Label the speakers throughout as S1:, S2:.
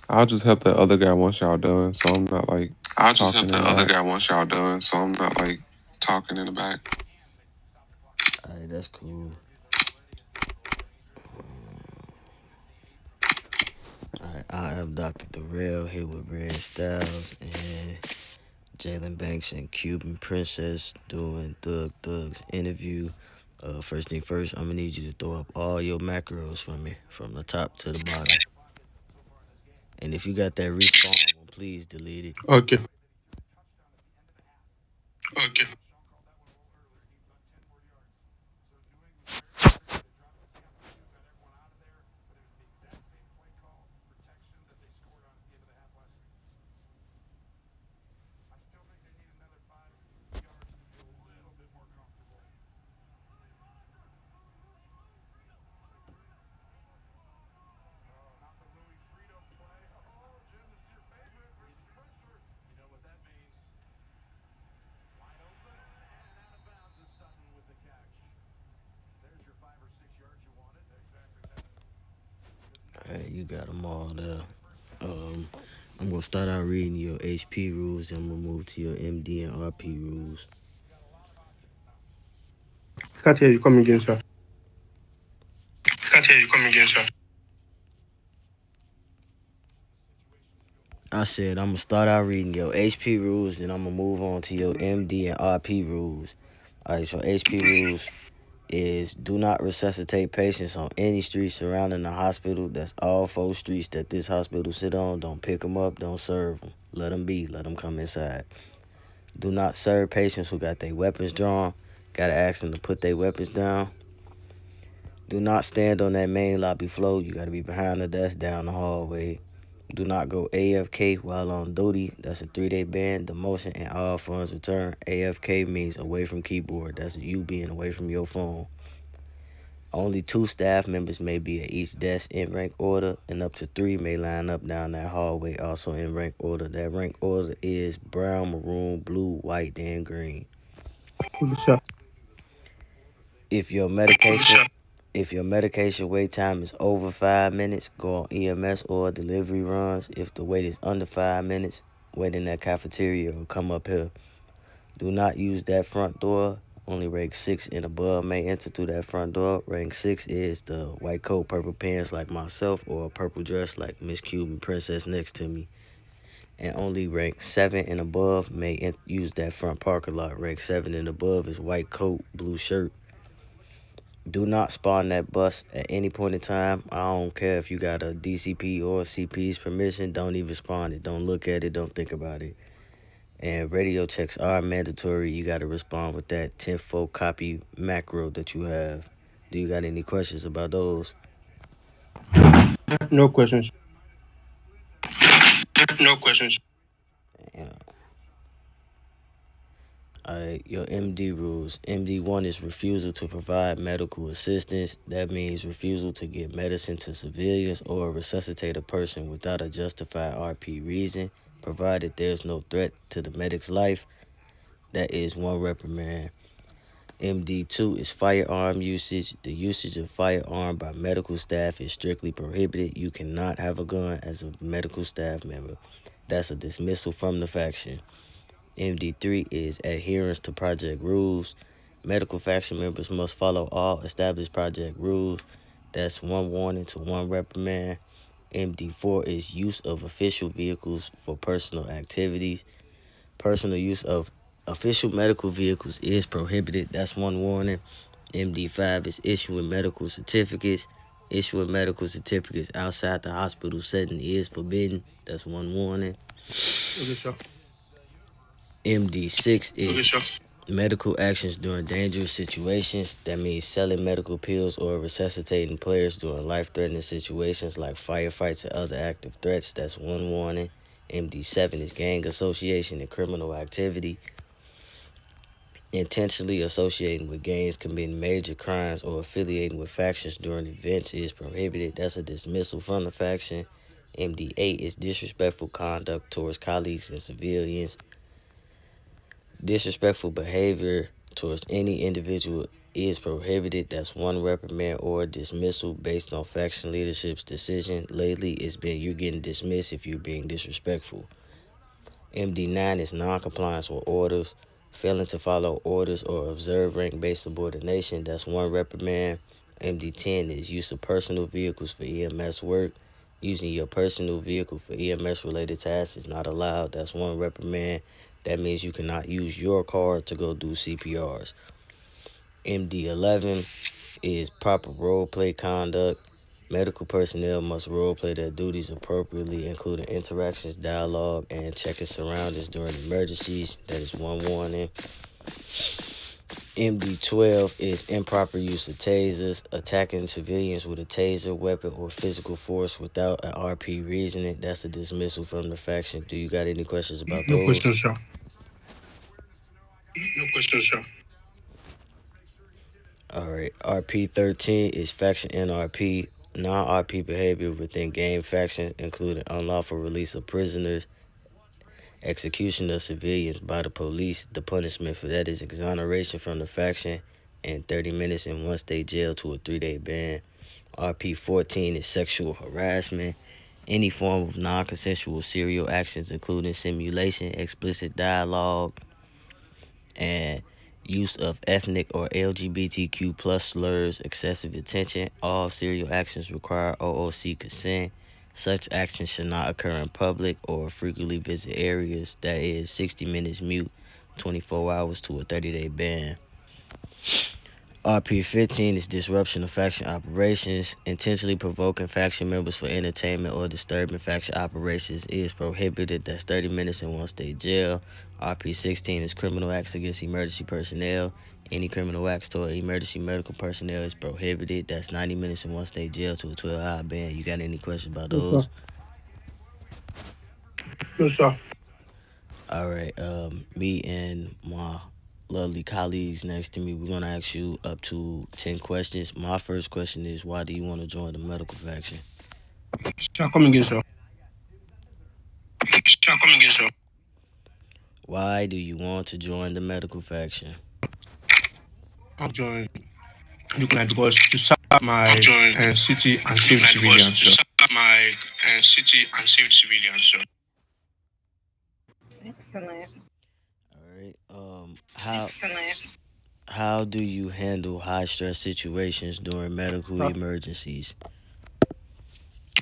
S1: I'll just help that other guy once y'all done, so I'm not like
S2: I'll just help
S1: talking
S2: the
S1: in the
S2: other
S1: back.
S2: guy once y'all done, so I'm not like talking in the back.
S3: Alright, that's cool. Alright, I am Dr. Darrell here with Red Styles and Jalen Banks and Cuban Princess doing Thug Thug's interview. First thing first, I'm gonna need you to throw up all your macros for me from the top to the bottom. And if you got that respawn one, please delete it.
S2: Okay. Okay.
S3: Alright, you got them all there. I'm gonna start out reading your HP rules and I'm gonna move to your MD and RP rules.
S2: Can't hear you. Come again, sir. Can't hear you. Come again, sir.
S3: I said I'm gonna start out reading your HP rules, and I'm gonna move on to your MD and RP rules. Alright, so HP rules is do not resuscitate patients on any street surrounding the hospital. That's all 4 streets that this hospital sit on. Don't pick them up, don't serve them. Let them be, let them come inside. Do not serve patients who got their weapons drawn. Gotta ask them to put their weapons down. Do not stand on that main lobby floor. You gotta be behind the desk down the hallway. Do not go AFK while on duty. That's a 3-day ban. Demotion and all funds returned. AFK means away from keyboard. That's you being away from your phone. Only 2 staff members may be at each desk in rank order, and up to 3 may line up down that hallway also in rank order. That rank order is brown, maroon, blue, white, then green.
S2: Sir.
S3: If your medication wait time is over 5 minutes, go on EMS or delivery runs. If the wait is under 5 minutes, wait in that cafeteria or come up here. Do not use that front door. Only rank 6 and above may enter through that front door. Rank 6 is the white coat, purple pants like myself, or a purple dress like Miss Cuban Princess next to me. And only rank 7 and above may use that front parking lot. Rank 7 and above is white coat, blue shirt. Do not spawn that bus at any point in time. I don't care if you got a DCP or CP's permission. Don't even spawn it. Don't look at it. Don't think about it. And radio checks are mandatory. You got to respond with that 10-4 copy macro that you have. Do you got any questions about those?
S2: No questions. No questions.
S3: Yeah. Alright, your MD rules. MD1 is refusal to provide medical assistance. That means refusal to give medicine to civilians or resuscitate a person without a justified RP reason, provided there's no threat to the medic's life. That is 1 reprimand. MD2 is firearm usage. The usage of firearm by medical staff is strictly prohibited. You cannot have a gun as a medical staff member. That's a dismissal from the faction. MD3 is adherence to project rules. Medical faction members must follow all established project rules. That's 1 warning to 1 reprimand. MD4 is use of official vehicles for personal activities. Personal use of official medical vehicles is prohibited. That's 1 warning. MD5 is issuing medical certificates. Issuing medical certificates outside the hospital setting is forbidden. That's 1 warning.
S2: Okay, sir.
S3: MD6 is medical actions during dangerous situations. That means selling medical pills or resuscitating players during life-threatening situations like firefights and other active threats. That's 1 warning. MD7 is gang association and criminal activity. Intentionally associating with gangs, committing major crimes, or affiliating with factions during events is prohibited. That's a dismissal from the faction. MD8 is disrespectful conduct towards colleagues and civilians. Disrespectful behavior towards any individual is prohibited. That's one reprimand or dismissal based on faction leadership's decision. Lately, you're getting dismissed if you're being disrespectful. MD9 is non-compliance with orders, failing to follow orders or observe rank-based subordination. That's one reprimand. MD10 is use of personal vehicles for EMS work. Using your personal vehicle for EMS-related tasks is not allowed. That's one reprimand. That means you cannot use your car to go do CPRs. MD11 is proper role play conduct. Medical personnel must role play their duties appropriately, including interactions, dialogue, and checking surroundings during emergencies. That is one warning. MD12 is improper use of tasers, attacking civilians with a taser, weapon, or physical force without an RP reasoning. That's a dismissal from the faction. Do you got any questions about those?
S4: No questions, sir. No questions, sir.
S3: Alright, RP13 is faction NRP, non-RP behavior within game factions, including unlawful release of prisoners, execution of civilians by the police. The punishment for that is exoneration from the faction and 30 minutes in one-state jail to a 3-day ban. RP14 is sexual harassment, any form of non-consensual serial actions, including simulation, explicit dialogue, and use of ethnic or LGBTQ plus slurs, excessive attention. All serial actions require OOC consent. Such actions should not occur in public or frequently visit areas. That is 60 minutes mute, 24 hours to a 30-day ban. RP15 is disruption of faction operations. Intentionally provoking faction members for entertainment or disturbing faction operations is prohibited. That's 30 minutes in one-state jail. RP16 is criminal acts against emergency personnel. Any criminal acts toward emergency medical personnel is prohibited. That's 90 minutes in one-state jail to a 12-hour ban. You got any questions about those?
S4: No, sir.
S3: All right. Me and my lovely colleagues next to me, we're going to ask you up to 10 questions. My first question is, why do you want to join the medical faction?
S4: Sir, come again, sir. Sir, come again, sir.
S3: Why do you want to join the medical faction?
S4: I'll join because to serve my city and save civilians, sir. My city and save civilians, sir.
S5: Excellent.
S3: All right. How do you handle high stress situations during medical emergencies?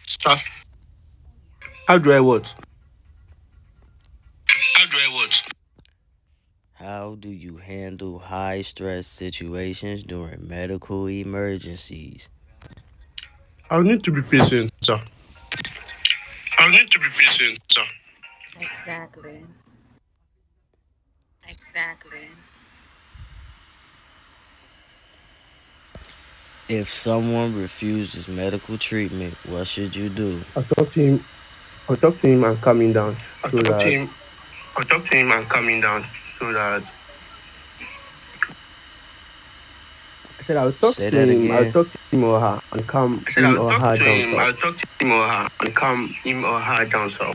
S4: Sir, how do I what?
S3: How do you handle high stress situations during medical emergencies?
S4: I'll need to be patient, sir.
S5: Exactly.
S3: If someone refuses medical treatment, what should you do?
S4: I'll talk to him and calm him down. I'll talk to him and calm him down so that. I said I'll talk
S3: Say
S4: to
S3: that
S4: him.
S3: again.
S4: I'll talk to him or her and calm him or her down. I'll talk to him or her and calm him or her down, sir.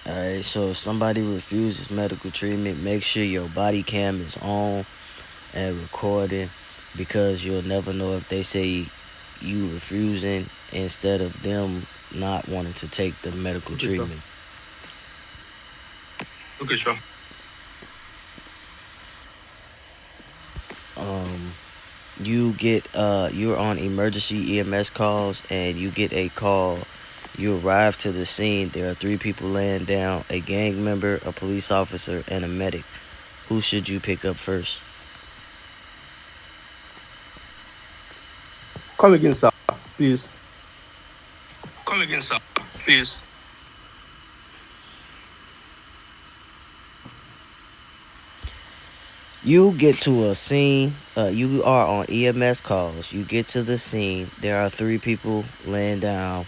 S3: Alright, so if somebody refuses medical treatment, make sure your body cam is on and recording, because you'll never know if they say you refusing instead of them not wanting to take the medical treatment.
S4: Okay, sure.
S3: You're on emergency EMS calls and you get a call. You arrive to the scene. There are 3 people laying down: a gang member, a police officer, and a medic. Who should you pick up first?
S4: Come again, sir, please.
S3: You get to a scene. You are on EMS calls. You get to the scene. There are 3 people laying down: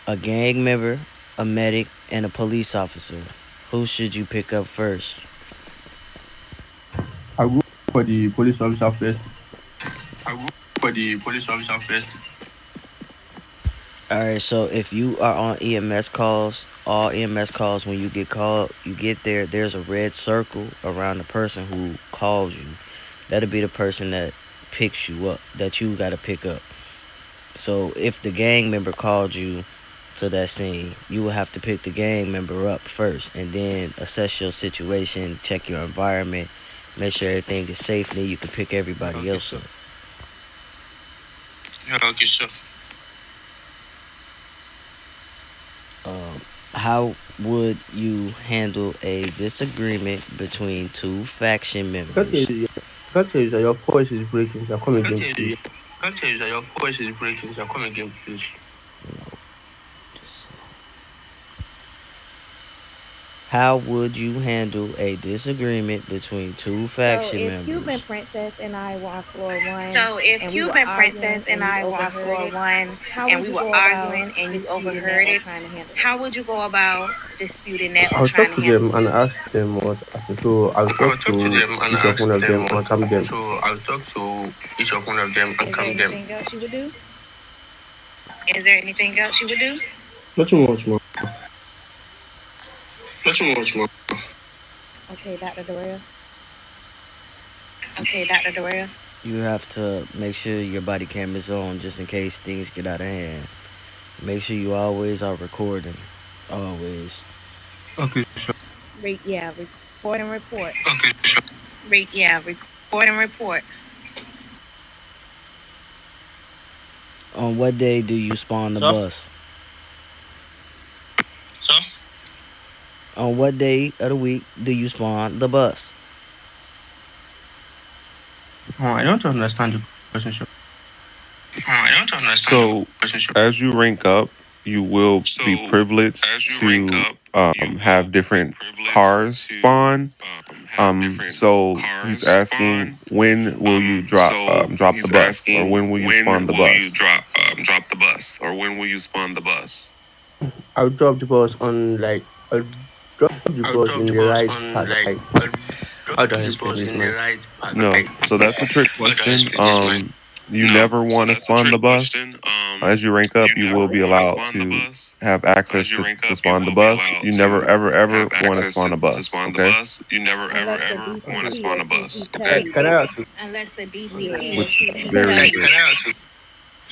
S3: a gang member, a medic, and a police officer. Who should you pick up first?
S4: I'll go for the police officer first.
S3: Alright, so if you are on EMS calls, all EMS calls, when you get called, you get there, there's a red circle around the person who calls you. That'll be the person that picks you up, that you gotta pick up. So if the gang member called you to that scene, you will have to pick the gang member up first and then assess your situation, check your environment, make sure everything is safe, then you can pick everybody else up.
S4: Okay, sir.
S3: How would you handle a disagreement between two faction members?
S4: Can't tell you that your voice is breaking. You're coming again, please. Can't tell you that your voice is breaking. You're coming again, please.
S3: How would you handle a disagreement between two faction
S5: if
S3: members?
S5: Cuban Princess and I were on floor one,
S6: So if
S5: and
S6: Cuban Princess and I were on floor one and we were arguing and you overheard it, how would you go about disputing that or
S4: I'll
S6: trying
S4: talk
S6: to
S4: to
S6: handle
S4: them and ask them what happened. So I'll talk to each of one of them and calm them. So I'll talk to each of one of them and calm them.
S5: Anything else you would do?
S6: it? Is there anything else you would do?
S4: Not too much more. Not too much more.
S5: Okay, Dr. Doria.
S6: Okay, Dr. Doria.
S3: You have to make sure your body cam is on just in case things get out of hand. Make sure you always are recording. Always.
S4: Okay, sure.
S5: Record and report.
S4: Okay, sure.
S6: Record and report.
S3: On what day do you spawn the bus?
S4: So?
S3: On what day of the week do you spawn the bus?
S4: Oh, I don't understand the question, sure.
S1: So as you rank up, you will be privileged to have different cars spawn. So he's asking, when will you drop the bus, or when will you spawn the bus?
S2: Drop the bus, or when will you spawn the bus?
S4: I'll drop the bus on I'll drop the bus in the right path. How do I explain this, man?
S1: No, so that's a trick question. You never want to spawn the bus. As you rank up, you will be allowed to have access to spawn the bus. You never ever want to spawn a bus. Okay.
S2: You never ever want to spawn a bus. Okay.
S4: Can I ask you?
S6: Unless the DCP
S1: Which very rare.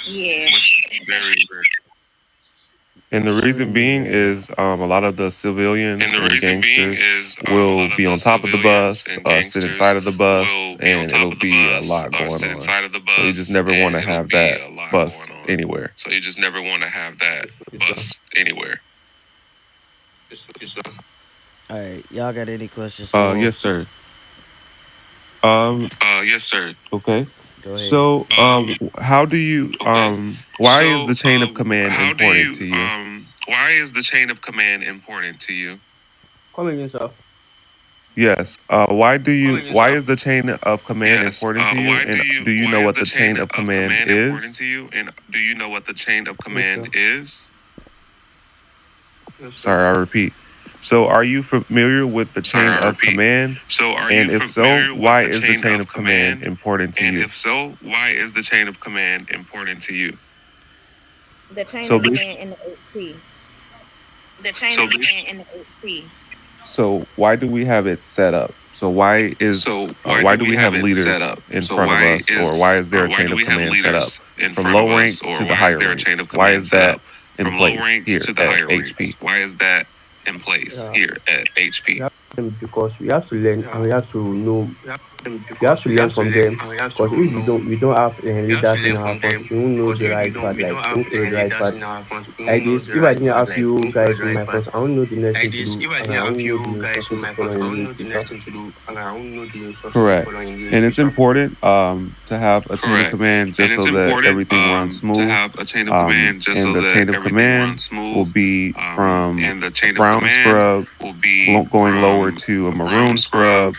S6: yeah.
S2: Very rare.
S1: And the reason being is a lot of the civilians and gangsters will be on top of the bus, sit inside of the bus, and it'll be a lot going on. So you just never want to have that bus anywhere.
S2: So you just never want to have that bus anywhere.
S3: All right, y'all got any questions for him?
S1: Yes, sir.
S2: Yes, sir.
S1: Okay.
S3: Go ahead.
S1: So, how do you why is the chain of command important to you?
S2: Why is the chain of command important to you?
S4: Come again, sir.
S1: Yes. Why is the chain of command important to you? And do you know what the chain of command is?
S2: Important to you? And do you know what the chain of command is?
S4: Yes, sir.
S1: Sorry, I repeat. So, are you familiar with the chain of command?
S2: So, are
S1: And
S2: you
S1: if so,
S2: familiar with
S1: why
S2: the
S1: is the
S2: chain
S1: chain of command important to
S2: And
S1: you?
S2: if so, why is the chain of command important to you?
S5: The chain
S1: So
S5: of
S1: bas-
S5: command in the HP.
S6: The chain
S2: So
S6: of
S2: bas-
S6: command in the HP.
S1: So, why do we have it set up? So, why do we have leaders
S2: set up?
S1: in
S2: So
S1: front of
S2: why
S1: us, or why is there a chain
S2: do
S1: of
S2: we have
S1: command set up?
S2: leaders in
S1: From
S2: front
S1: low
S2: of us,
S1: ranks
S2: or
S1: to the
S2: why
S1: higher
S2: is there a
S1: ranks.
S2: chain of
S1: Why
S2: command
S1: is
S2: set
S1: that
S2: up?
S1: in
S2: From low
S1: place
S2: ranks
S1: here
S2: to the
S1: at
S2: higher
S1: HP?
S2: ranks. Why is that in place
S4: Yeah.
S2: here at HP?
S4: We have them because we have to learn and we have to know. We have to learn from them because if we don't have leaders in our front, we won't know the right path. Like we won't follow the right path. Like this, if I didn't have you guys in my front, I won't know the next thing to do, and I won't know the instruction to follow in the future.
S1: Correct. And it's important to have a chain of
S2: Correct.
S1: command
S2: And
S1: just
S2: it's
S1: so that
S2: important
S1: everything runs smooth.
S2: to have a chain of command just so
S1: And the
S2: that
S1: chain of
S2: everything
S1: command
S2: runs smooth.
S1: will be from
S2: And the chain of
S1: brown
S2: command
S1: scrub
S2: will be
S1: going lower
S2: from
S1: to a
S2: brown
S1: maroon scrub,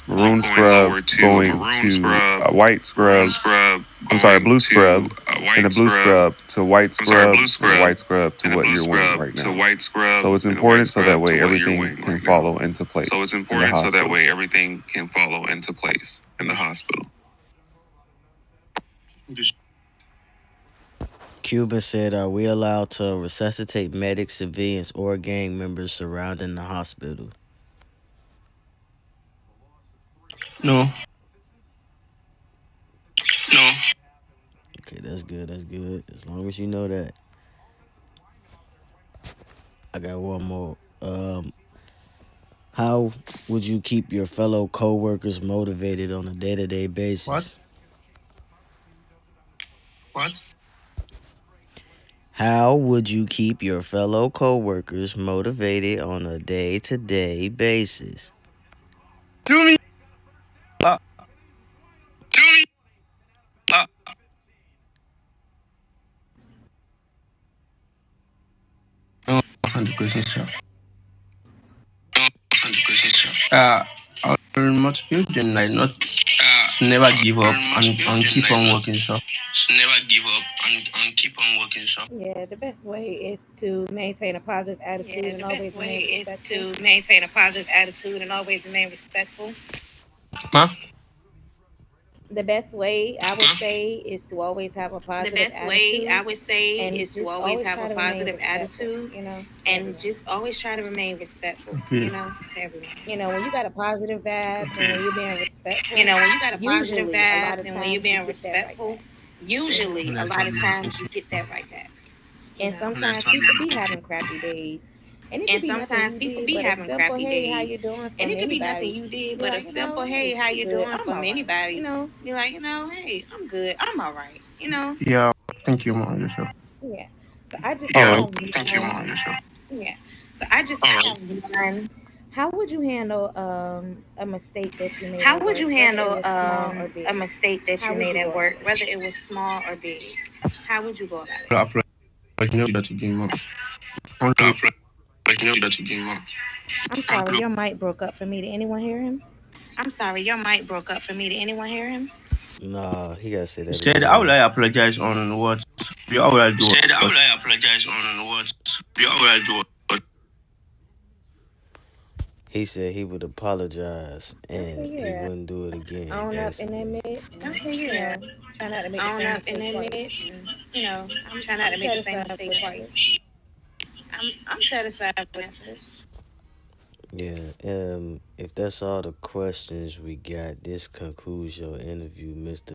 S1: maroon
S2: going
S1: scrub
S2: lower to
S1: going
S2: a maroon
S1: to
S2: scrub,
S1: a white scrub.
S2: maroon scrub.
S1: I'm sorry, blue
S2: going
S1: scrub,
S2: to a white
S1: and a blue scrub to white
S2: I'm sorry,
S1: scrub,
S2: blue
S1: and a
S2: scrub,
S1: white scrub to
S2: and a
S1: what
S2: blue
S1: you're wearing
S2: scrub
S1: right
S2: to
S1: now.
S2: white scrub.
S1: So it's
S2: and a white
S1: important so that
S2: scrub
S1: way
S2: to what you're
S1: everything
S2: wearing
S1: can
S2: right now.
S1: follow into place.
S2: So it's
S1: in the
S2: important so that
S1: hospital.
S2: way everything can follow into place in the hospital.
S3: Cuban said, are we allowed to resuscitate medics, civilians, or gang members surrounding the hospital?
S4: No.
S3: good. That's good. As long as you know that. I got one more. How would you keep your fellow coworkers motivated on a day-to-day basis?
S7: What?
S3: How would you keep your fellow coworkers motivated on a day-to-day basis?
S7: Do me. Do me. On the question, sir. On the question, sir. I'll motivate them like not never give up and keep on working, sir. Never give up and keep on working, sir.
S5: Yeah, the best way is to maintain a positive attitude and always remain respectful.
S6: maintain a positive attitude and always remain respectful.
S7: Huh?
S5: The best way I would say is to always have a
S6: The
S5: positive
S6: best way
S5: attitude
S6: I would say
S5: and
S6: is to
S5: just
S6: always
S5: always
S6: have
S5: try
S6: a
S5: to remain
S6: positive
S5: respectful,
S6: attitude
S5: you know, to
S6: and
S5: everyone.
S6: just always try to remain respectful,
S7: Okay.
S6: to everyone.
S5: You know, when you got a positive vibe and when you're being respectful,
S6: When you got a positive
S5: usually a lot
S6: vibe
S5: of
S6: and when you're
S5: times you
S6: being
S5: get that right
S6: respectful,
S5: back.
S6: usually a lot of times you get that right back.
S5: And sometimes people be having crappy days. And it could
S6: And
S5: be nothing
S6: sometimes
S5: you
S6: people
S5: did,
S6: be
S5: but a
S6: having
S5: simple,
S6: crappy
S5: hey, how
S6: days.
S5: you doing
S6: And
S5: from
S6: it could be nothing
S5: anybody.
S6: you did,
S5: Be
S6: but a
S5: like, you know,
S6: simple, hey,
S5: hey,
S6: how
S5: I'm
S6: you
S5: good,
S6: doing
S5: I'm
S6: from
S5: all right.
S6: anybody.
S5: You know,
S6: Be like, hey, I'm good, I'm all right.
S7: Yeah. Thank you, Mom. Yes, sir.
S5: yeah. So I just
S7: All
S5: have
S7: right. Thank you,
S5: one.
S7: Mom. Yes, sir.
S6: Yeah. So I just have one.
S5: How would you handle a mistake that you made
S6: How
S5: at
S6: would
S5: work,
S6: you
S5: whether it
S6: handle
S5: was small or
S6: a
S5: big?
S6: mistake that
S5: How
S6: you
S5: would
S6: made
S5: you
S6: at
S5: go about
S6: work,
S5: it?
S6: whether it was small or big? How would you go about it?
S7: I'll apply. Like, you know that again, Mom. I'll apply. Like, you know that again, Mom.
S5: I'm sorry, your mic broke up for me. Did anyone hear him?
S6: I'm sorry, your mic broke up for me. Did anyone hear him?
S3: Nah, he gotta say
S7: He
S3: that
S7: said, how will
S3: again.
S7: I apologize on what? How will I do
S6: Said, how
S7: what?
S6: will I apologize on what? How will I do what?
S3: He said he would apologize and
S5: Okay,
S3: he
S5: yeah.
S3: wouldn't do it again,
S5: Own up and
S3: basically.
S5: admit, and
S6: Okay,
S5: you
S6: yeah.
S5: know, try not to make the
S6: Own
S5: same
S6: up and
S5: mistake
S6: admit,
S5: twice.
S6: and try not
S5: I'm
S6: to make the same
S5: satisfied
S6: mistake
S5: with
S6: twice.
S5: answers.
S6: I'm satisfied with answers.
S3: Yeah, if that's all the questions we got, this concludes your interview, Mr.